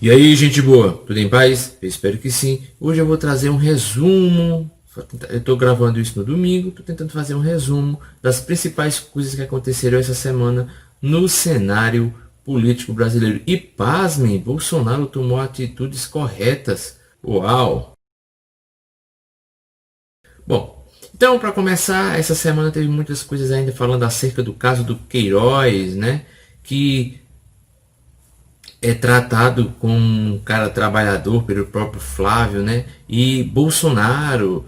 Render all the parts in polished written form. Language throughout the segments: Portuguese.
E aí, gente boa, tudo em paz? Eu espero que sim. Hoje eu vou trazer um resumo. Eu estou gravando isso no domingo, estou tentando fazer um resumo das principais coisas que aconteceram essa semana no cenário político brasileiro. E pasmem, Bolsonaro tomou atitudes corretas. Uau! Bom, então para começar, essa semana teve muitas coisas ainda falando acerca do caso do Queiroz, né? Que é tratado como um cara trabalhador pelo próprio Flávio, né? E Bolsonaro,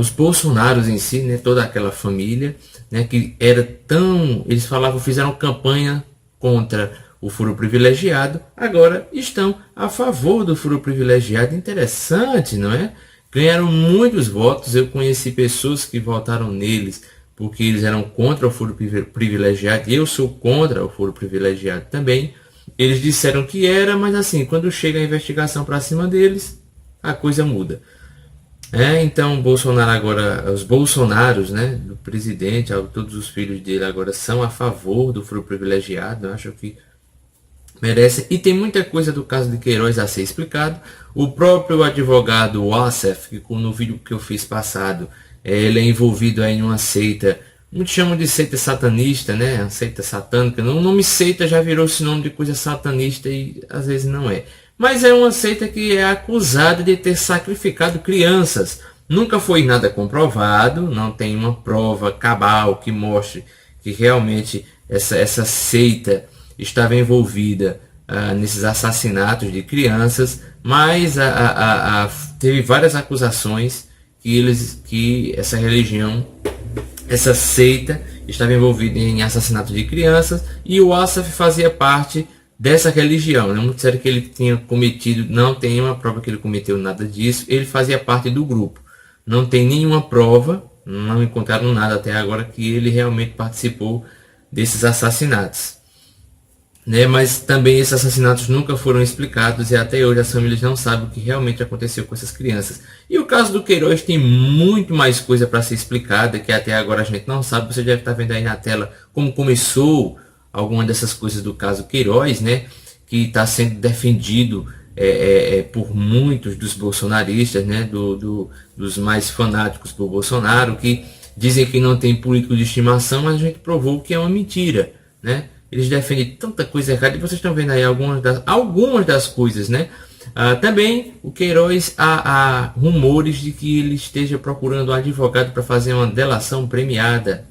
os Bolsonaros em si, né? Toda aquela família, né? Que era tão, eles falavam, fizeram campanha contra o furo privilegiado, agora estão a favor do furo privilegiado. Interessante, não é? Ganharam muitos votos. Eu conheci pessoas que votaram neles porque eles eram contra o furo privilegiado. Eu sou contra o furo privilegiado também. Eles disseram que era, mas assim, quando chega a investigação para cima deles, a coisa muda. Então, Bolsonaro agora, os Bolsonaros, né, do presidente, todos os filhos dele agora são a favor do furo privilegiado. Eu acho que merece. E tem muita coisa do caso de Queiroz a ser explicado. O próprio advogado Wassef, que no vídeo que eu fiz passado, ele é envolvido aí em uma seita. Muitos chamam de seita satanista, né? A seita satânica. O nome seita já virou sinônimo de coisa satanista e às vezes não é. Mas é uma seita que é acusada de ter sacrificado crianças. Nunca foi nada comprovado, não tem uma prova cabal que mostre que realmente essa seita estava envolvida nesses assassinatos de crianças, mas teve várias acusações que essa religião, essa seita, estava envolvida em assassinato de crianças, e o Wassef fazia parte dessa religião. Não disseram que ele tinha cometido, não tem uma prova que ele cometeu nada disso, ele fazia parte do grupo. Não tem nenhuma prova, não encontraram nada até agora que ele realmente participou desses assassinatos. Mas também esses assassinatos nunca foram explicados e até hoje as famílias não sabem o que realmente aconteceu com essas crianças. E o caso do Queiroz tem muito mais coisa para ser explicada, que até agora a gente não sabe. Você deve estar vendo aí na tela como começou alguma dessas coisas do caso Queiroz, né? Que está sendo defendido por muitos dos bolsonaristas, né? Dos mais fanáticos por Bolsonaro, que dizem que não tem político de estimação, mas a gente provou que é uma mentira, né? Eles defendem tanta coisa errada e vocês estão vendo aí algumas das coisas, né? Também o Queiroz, há rumores de que ele esteja procurando um advogado para fazer uma delação premiada.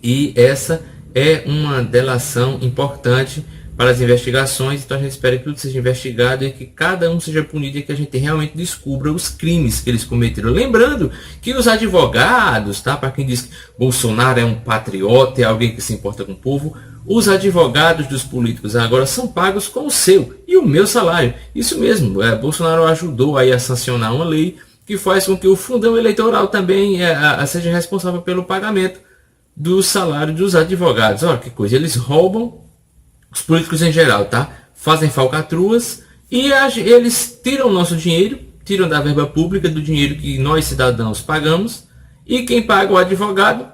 E essa é uma delação importante para as investigações, então a gente espera que tudo seja investigado e que cada um seja punido e que a gente realmente descubra os crimes que eles cometeram. Lembrando que os advogados, tá? Para quem diz que Bolsonaro é um patriota, é alguém que se importa com o povo, os advogados dos políticos agora são pagos com o seu e o meu salário. Isso mesmo, Bolsonaro ajudou aí a sancionar uma lei que faz com que o fundão eleitoral também seja responsável pelo pagamento do salário dos advogados. Olha que coisa, eles roubam, os políticos em geral, tá? Fazem falcatruas e eles tiram o nosso dinheiro, tiram da verba pública, do dinheiro que nós cidadãos pagamos, e quem paga o advogado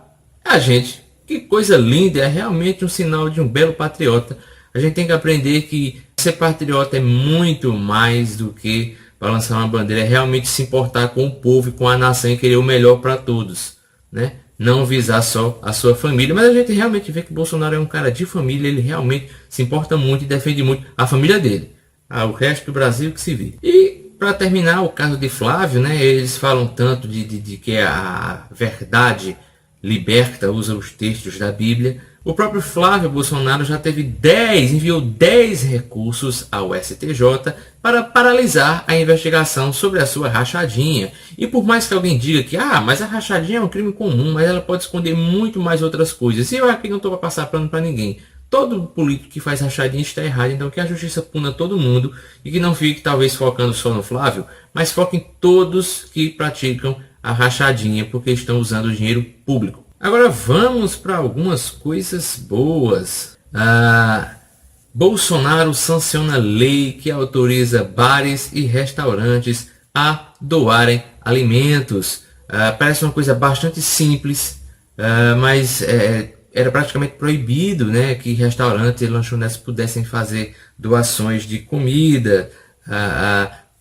é a gente. Que coisa linda, é realmente um sinal de um belo patriota. A gente tem que aprender que ser patriota é muito mais do que balançar uma bandeira, é realmente se importar com o povo e com a nação e querer o melhor para todos, né? Não visar só a sua família, mas a gente realmente vê que Bolsonaro é um cara de família, ele realmente se importa muito e defende muito a família dele. O resto do Brasil que se vê. E para terminar, o caso de Flávio, né? Eles falam tanto de que a verdade liberta, usa os textos da Bíblia. O próprio Flávio Bolsonaro já enviou 10 recursos ao STJ para paralisar a investigação sobre a sua rachadinha. E por mais que alguém diga que mas a rachadinha é um crime comum, mas ela pode esconder muito mais outras coisas. E eu aqui não estou para passar pano para ninguém. Todo político que faz rachadinha está errado, então que a justiça puna todo mundo e que não fique talvez focando só no Flávio, mas foque em todos que praticam a rachadinha porque estão usando o dinheiro público. Agora vamos para algumas coisas boas. Bolsonaro sanciona lei que autoriza bares e restaurantes a doarem alimentos. Parece uma coisa bastante simples, mas era praticamente proibido, né, que restaurantes e lanchonetes pudessem fazer doações de comida.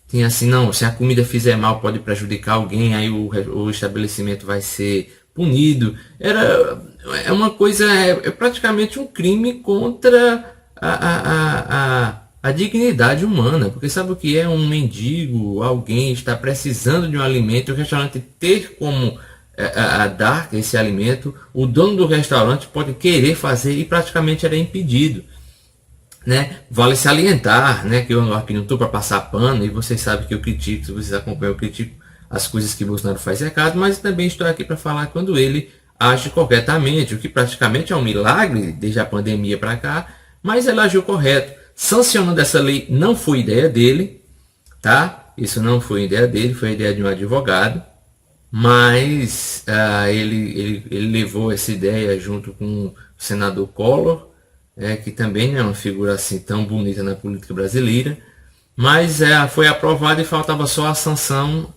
Tinha assim, não, se a comida fizer mal pode prejudicar alguém, aí o estabelecimento vai ser punido. É uma coisa, é praticamente um crime contra a dignidade humana, porque sabe o que é um mendigo, alguém está precisando de um alimento, e o restaurante ter como dar esse alimento, o dono do restaurante pode querer fazer e praticamente era impedido. Né? Vale salientar, né, que eu aqui não estou para passar pano, e vocês sabem que eu critico, se vocês acompanham, eu critico as coisas que Bolsonaro faz errado, mas também estou aqui para falar quando ele age corretamente, o que praticamente é um milagre desde a pandemia para cá, mas ele agiu correto. Sancionando essa lei não foi ideia dele, tá? Isso não foi ideia dele, foi ideia de um advogado, mas ele levou essa ideia junto com o senador Collor, que também não é uma figura assim tão bonita na política brasileira, mas foi aprovado e faltava só a sanção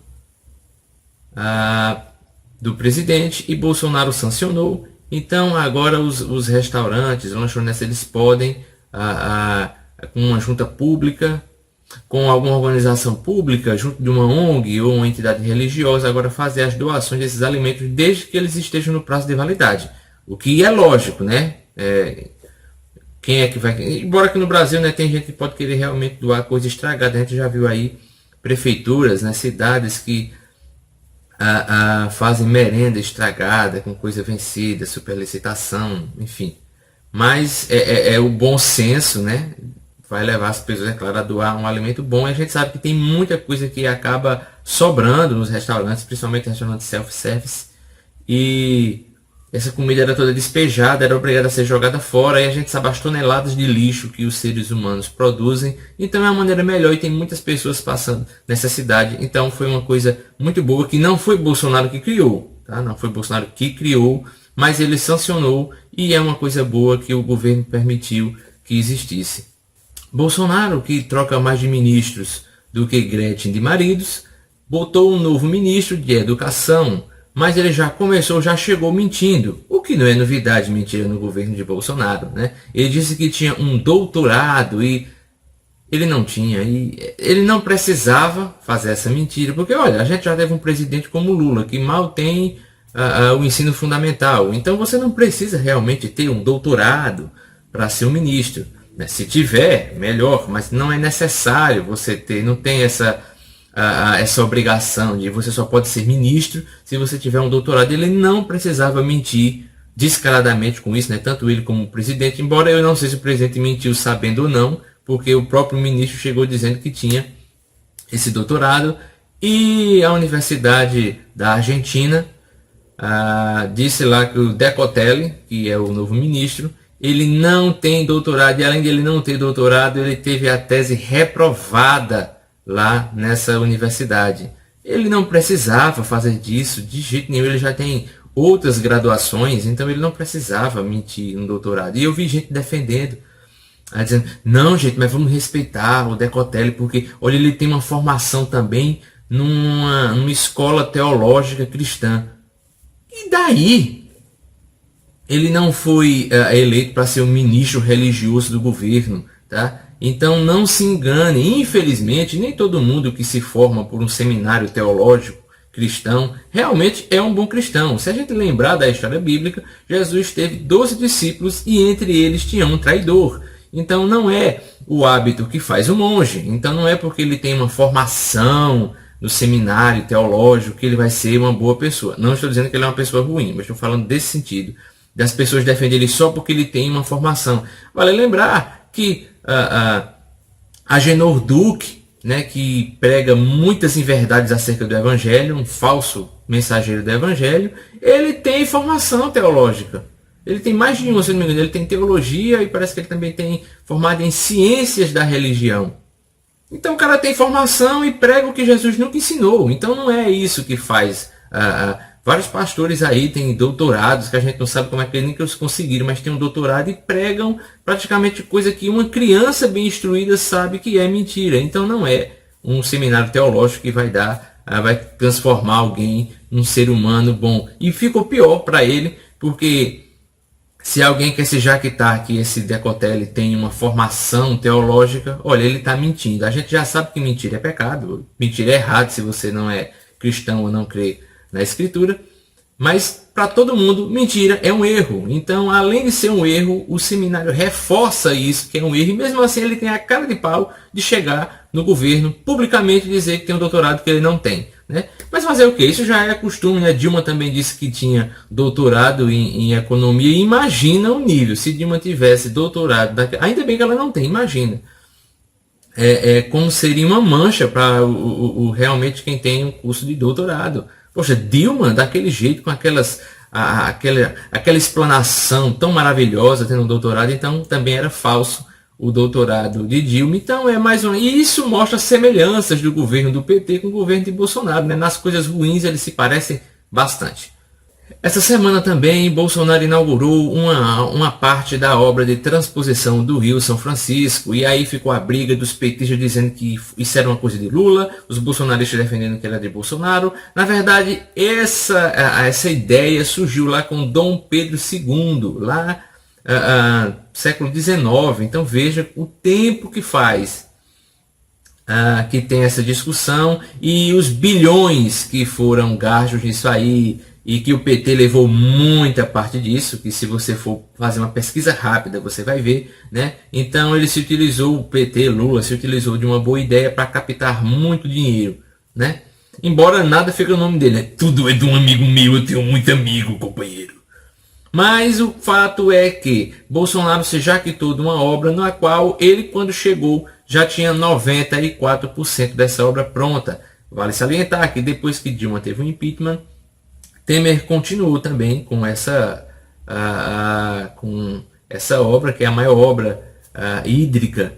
do presidente e Bolsonaro sancionou. Então agora os restaurantes, lanchonetes, eles podem, com uma junta pública, com alguma organização pública, junto de uma ONG ou uma entidade religiosa, agora fazer as doações desses alimentos desde que eles estejam no prazo de validade. O que é lógico, né? Quem é que vai... Embora que no Brasil, né, tem gente que pode querer realmente doar coisa estragada. A gente já viu aí prefeituras, né, cidades que fazem merenda estragada, com coisa vencida, superlicitação, enfim. Mas é o bom senso, né? Vai levar as pessoas, é claro, a doar um alimento bom. E a gente sabe que tem muita coisa que acaba sobrando nos restaurantes, principalmente restaurantes self-service. E essa comida era toda despejada, era obrigada a ser jogada fora. E a gente sabe as toneladas de lixo que os seres humanos produzem. Então é uma maneira melhor e tem muitas pessoas passando necessidade. Então foi uma coisa muito boa que não foi Bolsonaro que criou, tá? Não foi Bolsonaro que criou, mas ele sancionou e é uma coisa boa que o governo permitiu que existisse. Bolsonaro, que troca mais de ministros do que Gretchen de maridos, botou um novo ministro de educação, mas ele já chegou mentindo, o que não é novidade, mentira no governo de Bolsonaro, né? Ele disse que tinha um doutorado e ele não tinha, e ele não precisava fazer essa mentira, porque olha, a gente já teve um presidente como Lula, que mal tem o ensino fundamental, então você não precisa realmente ter um doutorado para ser um ministro. Se tiver, melhor, mas não é necessário você ter, não tem essa obrigação de você só pode ser ministro se você tiver um doutorado. Ele não precisava mentir descaradamente com isso, né? Tanto ele como o presidente, embora eu não sei se o presidente mentiu sabendo ou não, porque o próprio ministro chegou dizendo que tinha esse doutorado, e a Universidade da Argentina disse lá que o Decotelli, que é o novo ministro, ele não tem doutorado, e além de ele não ter doutorado, ele teve a tese reprovada lá nessa universidade. Ele não precisava fazer disso de jeito nenhum, ele já tem outras graduações, então ele não precisava mentir no doutorado. E eu vi gente defendendo, dizendo, não gente, mas vamos respeitar o Decotelli, porque olha, ele tem uma formação também numa escola teológica cristã. E daí? Ele não foi eleito para ser um ministro religioso do governo, tá? Então não se engane, infelizmente, nem todo mundo que se forma por um seminário teológico cristão realmente é um bom cristão. Se a gente lembrar da história bíblica, Jesus teve 12 discípulos e entre eles tinha um traidor. Então não é o hábito que faz o monge, então não é porque ele tem uma formação no seminário teológico que ele vai ser uma boa pessoa. Não estou dizendo que ele é uma pessoa ruim, mas estou falando desse sentido, das pessoas defenderem ele só porque ele tem uma formação. Vale lembrar que Agenor Duque, né, que prega muitas inverdades acerca do Evangelho, um falso mensageiro do Evangelho, ele tem formação teológica. Ele tem mais de uma, se não me engano, ele tem teologia e parece que ele também tem formado em ciências da religião. Então o cara tem formação e prega o que Jesus nunca ensinou. Então não é isso que faz... vários pastores aí têm doutorados, que a gente não sabe como é que eles conseguiram, mas têm um doutorado e pregam praticamente coisa que uma criança bem instruída sabe que é mentira. Então não é um seminário teológico que vai transformar alguém num ser humano bom. E ficou pior para ele, porque Se alguém quer se jactar que esse Decotelli tem uma formação teológica, olha, ele está mentindo. A gente já sabe que mentira é pecado, mentira é errado se você não é cristão ou não crê na Escritura. Mas para todo mundo, mentira é um erro. Então, além de ser um erro, o seminário reforça isso, que é um erro. E mesmo assim ele tem a cara de pau de chegar no governo publicamente dizer que tem um doutorado que ele não tem. Né? Mas fazer o quê? Isso já é costume. A Dilma também disse que tinha doutorado em economia. E imagina o nível. Se Dilma tivesse doutorado, ainda bem que ela não tem, imagina. Como seria uma mancha para realmente quem tem um curso de doutorado. Poxa, Dilma, daquele jeito, com aquela explanação tão maravilhosa, tendo um doutorado, então também era falso o doutorado de Dilma. Então é mais um. E isso mostra semelhanças do governo do PT com o governo de Bolsonaro. Né? Nas coisas ruins eles se parecem bastante. Essa semana também Bolsonaro inaugurou uma parte da obra de transposição do Rio São Francisco, e aí ficou a briga dos petistas dizendo que isso era uma coisa de Lula, os bolsonaristas defendendo que era de Bolsonaro. Na verdade, essa ideia surgiu lá com Dom Pedro II, lá século XIX. Então veja o tempo que faz que tem essa discussão e os bilhões que foram gastos nisso aí, e que o PT levou muita parte disso, que se você for fazer uma pesquisa rápida, você vai ver, né? Então ele se utilizou, o PT, Lula, se utilizou de uma boa ideia para captar muito dinheiro, né? Embora nada fique no nome dele, né? Tudo é de um amigo meu, eu tenho muito amigo, companheiro. Mas o fato é que Bolsonaro se jactou de uma obra na qual ele, quando chegou, já tinha 94% dessa obra pronta. Vale salientar que depois que Dilma teve o impeachment, Temer continuou também com essa obra, que é a maior obra hídrica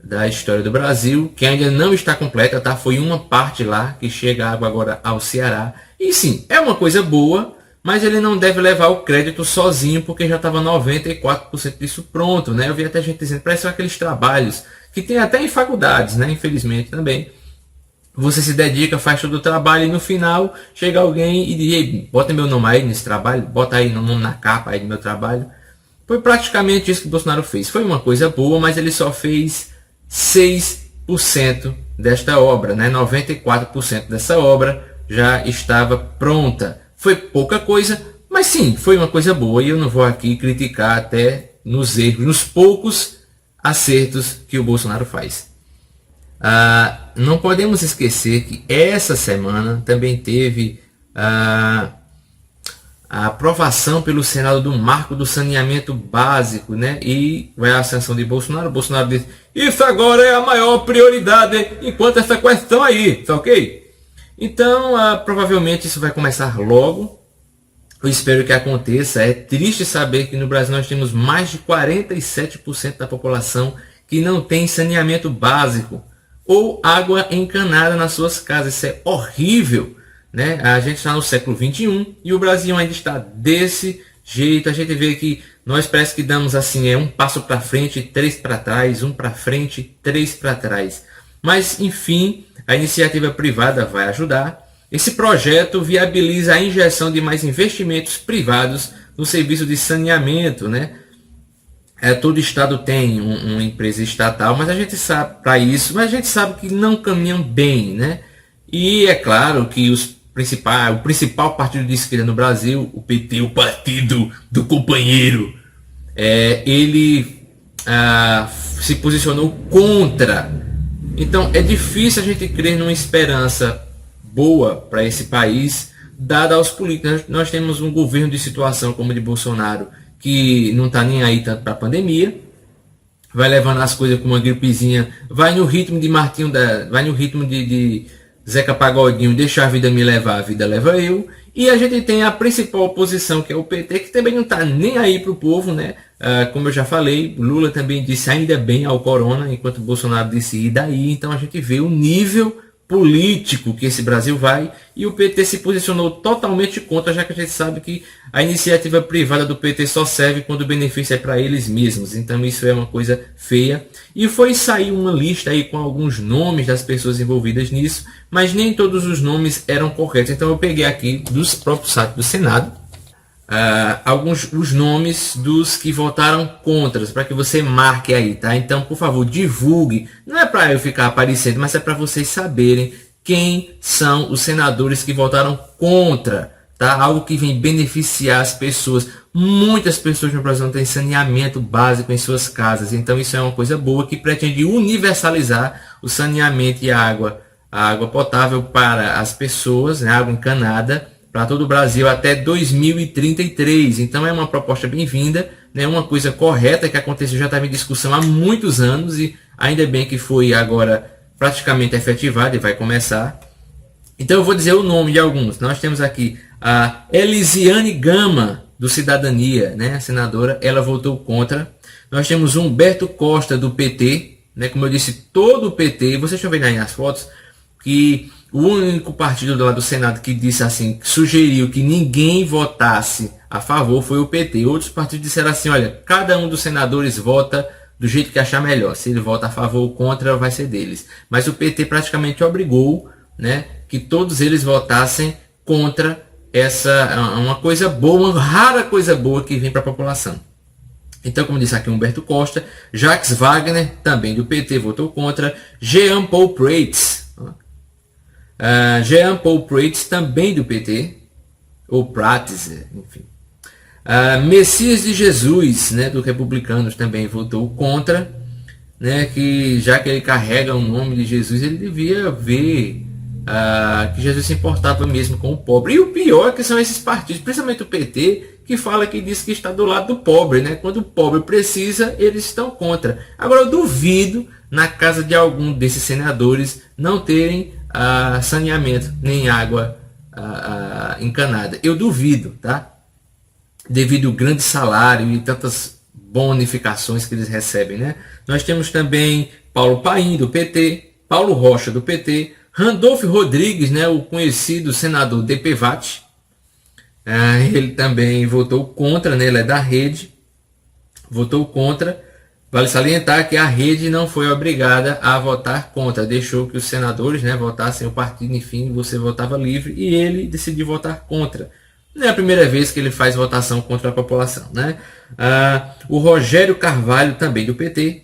da história do Brasil, que ainda não está completa, tá? Foi uma parte lá que chega a água agora ao Ceará. E sim, é uma coisa boa, mas ele não deve levar o crédito sozinho, porque já estava 94% disso pronto, né? Eu vi até gente dizendo, parece aqueles trabalhos que tem até em faculdades, né? Infelizmente também. Você se dedica, faz todo o trabalho e no final chega alguém e diz, bota meu nome aí nesse trabalho, bota aí meu nome na capa aí do meu trabalho. Foi praticamente isso que o Bolsonaro fez. Foi uma coisa boa, mas ele só fez 6% desta obra, né? 94% dessa obra já estava pronta. Foi pouca coisa, mas sim, foi uma coisa boa e eu não vou aqui criticar até nos erros, nos poucos acertos que o Bolsonaro faz. Não podemos esquecer que essa semana também teve a aprovação pelo Senado do marco do saneamento básico, né? E vai a sanção de Bolsonaro. Bolsonaro diz, isso agora é a maior prioridade enquanto essa questão aí, tá ok? Então, provavelmente isso vai começar logo. Eu espero que aconteça. É triste saber que no Brasil nós temos mais de 47% da população que não tem saneamento básico ou água encanada nas suas casas. Isso é horrível, né? A gente está no século XXI e o Brasil ainda está desse jeito. A gente vê que nós parece que damos assim, um passo para frente, 3 para trás, 1 para frente, 3 para trás. Mas, enfim, a iniciativa privada vai ajudar. Esse projeto viabiliza a injeção de mais investimentos privados no serviço de saneamento, né? Todo estado tem uma empresa estatal, mas a gente sabe para isso, mas a gente sabe que não caminham bem, né? E é claro que o principal partido de esquerda no Brasil, o PT, o partido do companheiro, ele se posicionou contra. Então é difícil a gente crer numa esperança boa para esse país, dada aos políticos. Nós temos um governo de situação como o de Bolsonaro, que não está nem aí tanto para a pandemia, vai levando as coisas com uma gripezinha, vai no ritmo de Martinho, vai no ritmo de Zeca Pagodinho, deixa a vida me levar, a vida leva eu. E a gente tem a principal oposição, que é o PT, que também não está nem aí para o povo, né? Como eu já falei, Lula também disse ainda bem ao corona, enquanto Bolsonaro disse e daí. Então a gente vê o nível político que esse Brasil vai, e o PT se posicionou totalmente contra, já que a gente sabe que a iniciativa privada do PT só serve quando o benefício é para eles mesmos. Então isso é uma coisa feia. E foi sair uma lista aí com alguns nomes das pessoas envolvidas nisso, mas nem todos os nomes eram corretos. Então eu peguei aqui dos próprios sites do Senado os nomes dos que votaram contra, para que você marque aí, tá? Então, por favor, divulgue. Não é para eu ficar aparecendo, mas é para vocês saberem quem são os senadores que votaram contra, tá? Algo que vem beneficiar as pessoas. Muitas pessoas no Brasil não têm saneamento básico em suas casas, então isso é uma coisa boa que pretende universalizar o saneamento e a água potável para as pessoas, né? Água encanada para todo o Brasil até 2033. Então é uma proposta bem-vinda, né? Uma coisa correta que aconteceu, já estava em discussão há muitos anos e ainda bem que foi agora praticamente efetivada e vai começar. Então eu vou dizer o nome de alguns. Nós temos aqui a Elisiane Gama, do Cidadania, né? A senadora, ela votou contra. Nós temos Humberto Costa, do PT, né? Como eu disse, todo o PT, vocês estão vendo aí nas fotos, que o único partido lá do Senado que disse assim, que sugeriu que ninguém votasse a favor foi o PT. Outros partidos disseram assim, olha, cada um dos senadores vota do jeito que achar melhor. Se ele vota a favor ou contra, vai ser deles. Mas o PT praticamente obrigou, né, que todos eles votassem contra uma coisa boa, uma rara coisa boa que vem para a população. Então, como disse aqui Humberto Costa, Jacques Wagner, também do PT, votou contra. Jean Paul Prats, também do PT, ou Prats, enfim. Messias de Jesus, né, do Republicanos, também votou contra, né, que já que ele carrega o nome de Jesus, ele devia ver que Jesus se importava mesmo com o pobre. E o pior é que são esses partidos, principalmente o PT, que fala que diz que está do lado do pobre, né? Quando o pobre precisa, eles estão contra. Agora eu duvido na casa de algum desses senadores não terem saneamento nem água encanada. Eu duvido, tá? Devido ao grande salário e tantas bonificações que eles recebem, né? Nós temos também Paulo Paim, do PT, Paulo Rocha, do PT, Randolfo Rodrigues, né, o conhecido senador DPVAT, ele também votou contra, né, ele é da Rede, votou contra. Vale salientar que a Rede não foi obrigada a votar contra, deixou que os senadores, né, votassem o partido, enfim, você votava livre, e ele decidiu votar contra. Não é a primeira vez que ele faz votação contra a população, né? O Rogério Carvalho, também do PT,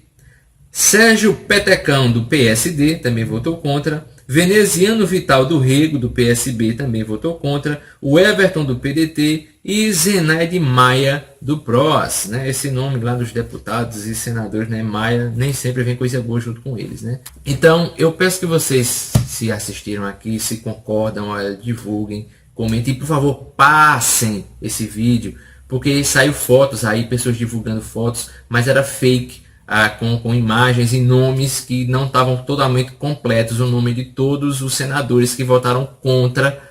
Sérgio Petecão, do PSD, também votou contra. Veneziano Vital do Rego, do PSB, também votou contra. O Everton, do PDT. E Zenaide Maia, do PROS. Né? Esse nome lá dos deputados e senadores, né? Maia, nem sempre vem coisa boa junto com eles. Né? Então, eu peço que vocês, se assistiram aqui, se concordam, olha, divulguem, comentem. E, por favor, passem esse vídeo. Porque saiu fotos aí, pessoas divulgando fotos, mas era fake. Com imagens e nomes que não estavam totalmente completos, o nome de todos os senadores que votaram contra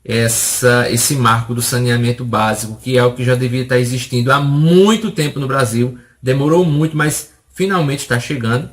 esse marco do saneamento básico, que é o que já devia estar existindo há muito tempo no Brasil. Demorou muito, mas finalmente está chegando,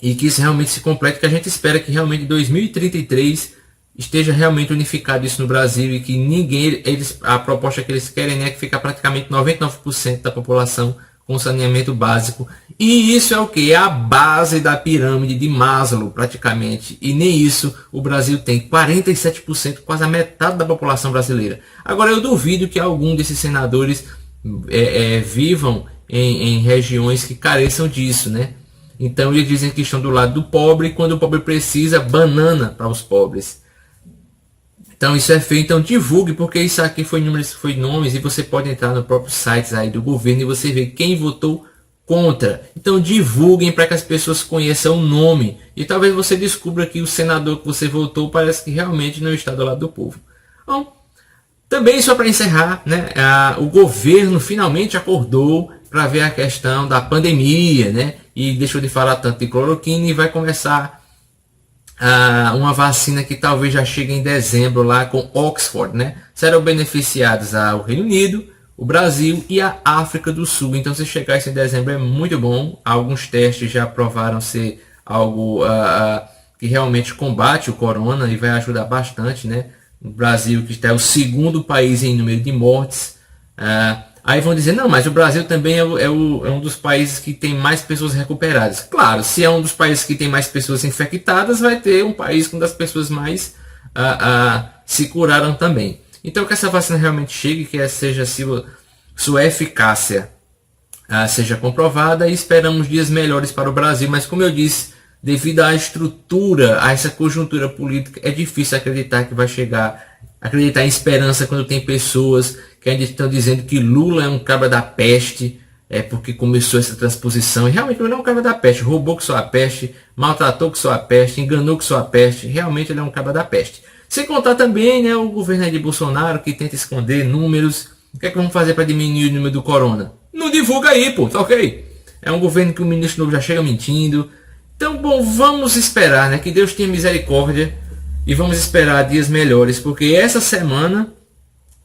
e que isso realmente se complete, que a gente espera que realmente em 2033 esteja realmente unificado isso no Brasil, e que ninguém, a proposta que eles querem, né, é que fica praticamente 99% da população com saneamento básico. E isso é o que? É a base da pirâmide de Maslow, praticamente. E nem isso o Brasil tem. 47%, quase a metade da população brasileira. Agora eu duvido que algum desses senadores vivam em regiões que careçam disso, né? Então eles dizem que estão do lado do pobre, e quando o pobre precisa, banana para os pobres. Então isso é feito, então divulgue, porque isso aqui foi nomes, e você pode entrar no próprio site aí do governo e você vê quem votou contra. Então divulguem para que as pessoas conheçam o nome, e talvez você descubra que o senador que você votou parece que realmente não está do lado do povo. Bom, também só para encerrar, né, o governo finalmente acordou para ver a questão da pandemia, né, e deixou de falar tanto de cloroquina e vai começar uma vacina que talvez já chegue em dezembro lá com Oxford, né? Serão beneficiados o Reino Unido, o Brasil e a África do Sul. Então, se chegar isso em dezembro é muito bom. Alguns testes já provaram ser algo que realmente combate o corona e vai ajudar bastante, né? O Brasil, que está o segundo país em número de mortes. Aí vão dizer, não, mas o Brasil também é um dos países que tem mais pessoas recuperadas. Claro, se é um dos países que tem mais pessoas infectadas, vai ter um país com das pessoas mais se curaram também. Então que essa vacina realmente chegue, que seja sua eficácia seja comprovada, e esperamos dias melhores para o Brasil. Mas como eu disse, devido à estrutura, a essa conjuntura política, é difícil acreditar que vai chegar, acreditar em esperança quando tem pessoas que ainda estão dizendo que Lula é um cabra da peste, porque começou essa transposição, e realmente ele não é um cabra da peste, roubou que só a peste, maltratou que só a peste, enganou que só a peste, realmente ele é um cabra da peste. Sem contar também, né, o governo aí de Bolsonaro, que tenta esconder números. O que é que vamos fazer para diminuir o número do corona? Não divulga aí, pô, tá ok? É um governo que o ministro novo já chega mentindo. Então, bom, vamos esperar, né, que Deus tenha misericórdia, e vamos esperar dias melhores, porque essa semana,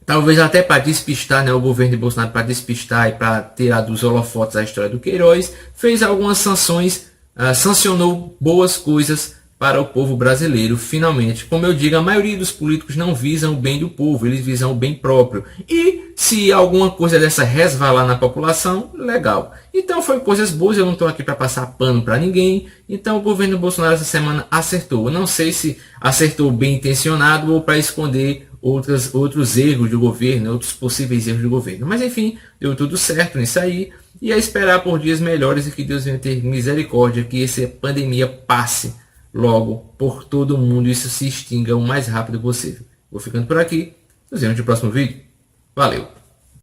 talvez até para despistar, né, o governo de Bolsonaro, para despistar e para tirar dos holofotes a história do Queiroz, fez algumas sanções, sancionou boas coisas para o povo brasileiro, finalmente. Como eu digo, a maioria dos políticos não visam o bem do povo, eles visam o bem próprio. E se alguma coisa dessa resvalar na população, legal. Então foi coisas boas, eu não estou aqui para passar pano para ninguém. Então o governo Bolsonaro essa semana acertou. Não sei se acertou bem intencionado ou para esconder outros erros do governo, outros possíveis erros do governo. Mas enfim, deu tudo certo nisso aí. E é esperar por dias melhores e que Deus venha ter misericórdia, que essa pandemia passe logo por todo mundo e isso se extinga o mais rápido possível. Vou ficando por aqui. Nos vemos no próximo vídeo. Valeu!